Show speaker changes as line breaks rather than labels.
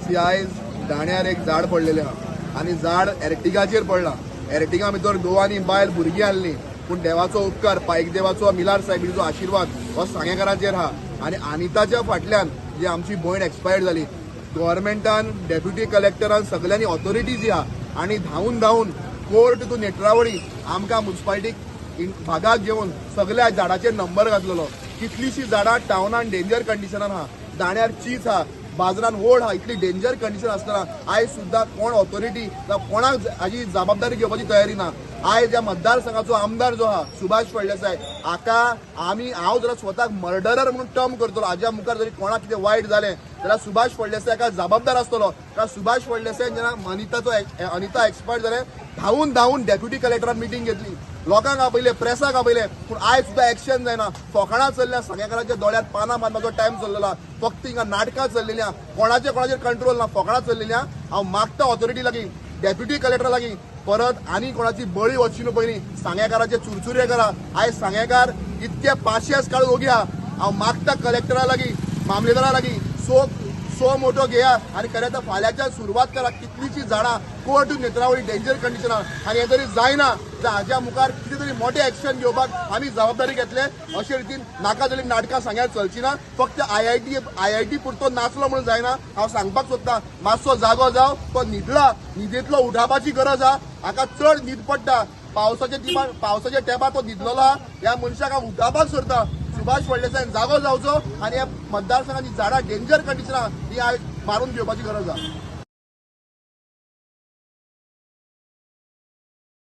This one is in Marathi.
सी आयज दाण्यार एक झाड पडलेलें आहा आनी झाड एर्टिगाचेर पडला. एर्टिगा भितर घोव आनी बायल भुरगीं आहलीं. पूण देवाचो उपकार, पायक देवाचो, मिलार सायबीचो आशिर्वाद हो सांगेकाराचेर आहा. आनी अनिताच्या फाटल्यान जी आमची भयण एक्सपायर्ड जाली, गव्हर्मेंटान, डेप्युटी कलेक्टरान, सगळ्यांनी ऑथॉरिटी जी आहा आनी धांवून कोर्ट टू नेत्रावळी आमकां म्युन्सिपालिटीक भागाक घेवन सगळ्या झाडाचेर नंबर घातलेलो. कितलीशीं झाडां टावनान डेंजर कंडिशनान आहा. दाण्यार चीच आहा, बाजारान वोड आहा. इतली डेंजर कंडिशन आसतना आयज सुद्दां कोण ऑथॉरिटी कोणाक हाजी जबाबदारी घेवपाची तयारी ना. आयज ह्या मतदारसंघाचो आमदार जो आहा सुभाष फळदेसाय, हांव जर स्वताक मर्डरर म्हणून टर्म करतलो. हाज्या मुखार जरी कोणाक कितें वायट जालें जाल्यार सुभाष फळदेसाय जबाबदार आसतलो. कारण सुभाष फळदेसाय जेन्ना अनिता एक्सपायर्ड जालें, धांवून डेप्युटी कलेक्टरान मिटींग घेतली, लोकांक आपयले, प्रेसाक आपयले, पूण आयज सुद्दां एक्शन जायना. फकाणां चल्ल्या, सांगेकाराच्या दोळ्यात पानां बांदपाचो टायम चल्लेला. फक्त हिंगा नाटकां चल्लेलीं, कोणाचेर कंट्रोल ना, फकाणां चल्लेलीं. हांव मागता ऑथॉरिटी लागीं, डेप्युटी कलेक्टरा लागीं, परत आनी कोणाची बळी वचची न्हू. पयलीं सांगेकाराचे चुरचुरे करा. आयज सांगेकार इतके पाशियेस काडून ओग्या. हांव मागता कलेक्टरा लागीं, मामलेदारा लागीं, सो मोठो घेया आनी खरें तर फाल्यांच्यान सुरवात करा. कितलीशीं झाडां कोर्ट टू नेत्रावळी डेंजर कंडिशनार, आनी हें जरी जायना जाल्यार हाज्या मुखार कितें तरी मोठें एक्शन घेवपाक आमी जबाबदारी घेतले. अशे रितीन नाका जाल्ली नाटकां सांग्यार चलची ना. फक्त आयआयटी पुरतो नाचलो म्हणून जायना. हांव सांगपाक सोदतां, मातसो जागो जाव, तो न्हिदेंतलो उठावपाची गरज आहा. हाका चड न्हीद पडटा. पावसाच्या तेंपार तो न्हिदलेलो आहा. ह्या मनशाक हांव उठावपाक सोदतां. सुभाष फळदेसायन जागो जावचो आनी ह्या मतदारसंघाची झाडां डेंजर कंडिशनां ही आयज मारून घेवपाची गरज आहा.